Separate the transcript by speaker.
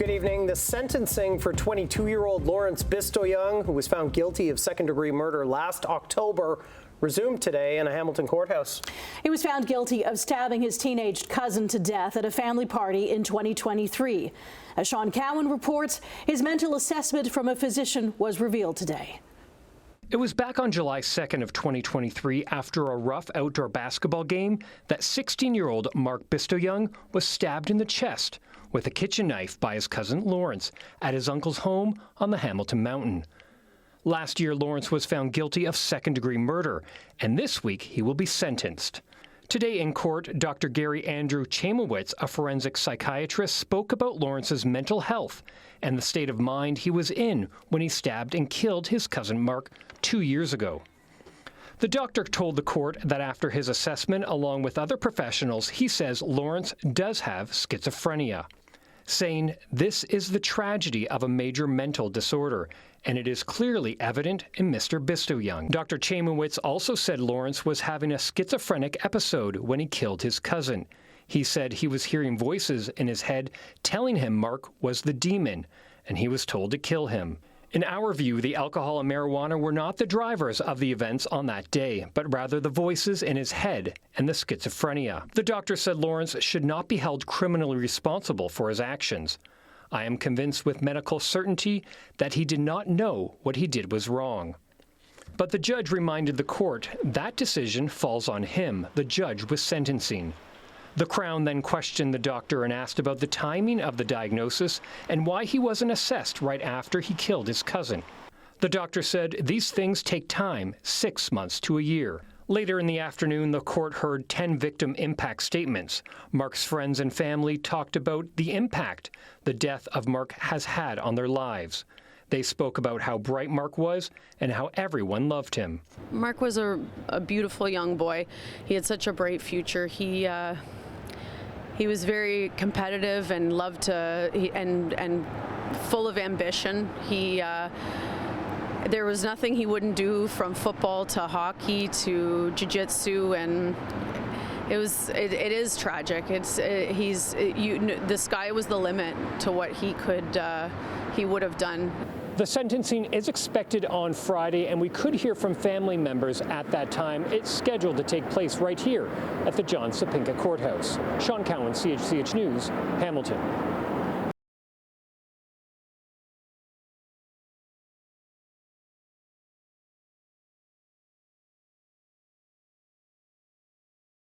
Speaker 1: Good evening. The sentencing for 22-year-old Lawrence Bistoyong, who was found guilty of second-degree murder last October, resumed today in a Hamilton courthouse.
Speaker 2: He was found guilty of stabbing his teenage cousin to death at a family party in 2023. As Sean Cowan reports, his mental assessment from a physician was revealed today.
Speaker 3: It was back on July 2nd of 2023, after a rough outdoor basketball game, that 16-year-old Mark Bistoyong was stabbed in the chest with a kitchen knife by his cousin Lawrence at his uncle's home on the Hamilton Mountain. Last year, Lawrence was found guilty of second-degree murder, and this week he will be sentenced. Today in court, Dr. Andrew Chaimowitz, a forensic psychiatrist, spoke about Lawrence's mental health and the state of mind he was in when he stabbed and killed his cousin Mark 2 years ago. The doctor told the court that after his assessment, along with other professionals, he says Lawrence does have schizophrenia, saying this is the tragedy of a major mental disorder, and it is clearly evident in Mr. Bistoyong. Dr. Chaimowitz also said Lawrence was having a schizophrenic episode when he killed his cousin. He said he was hearing voices in his head telling him Mark was the demon, and he was told to kill him. In our view, the alcohol and marijuana were not the drivers of the events on that day, but rather the voices in his head and the schizophrenia. The doctor said Lawrence should not be held criminally responsible for his actions. I am convinced with medical certainty that he did not know what he did was wrong. But the judge reminded the court that decision falls on him. The judge was sentencing. The Crown then questioned the doctor and asked about the timing of the diagnosis and why he wasn't assessed right after he killed his cousin. The doctor said these things take time, 6 months to a year. Later in the afternoon, the court heard 10 victim impact statements. Mark's friends and family talked about the impact the death of Mark has had on their lives. They spoke about how bright Mark was and how everyone loved him.
Speaker 4: Mark was a beautiful young boy. He had such a bright future. He was very competitive and loved to, and full of ambition. There was nothing he wouldn't do, from football to hockey to jiu-jitsu, and it is tragic. The sky was the limit to what he would have done.
Speaker 3: The sentencing is expected on Friday, and we could hear from family members at that time. It's scheduled to take place right here at the John Sapinka Courthouse. Sean Cowan, CHCH News, Hamilton.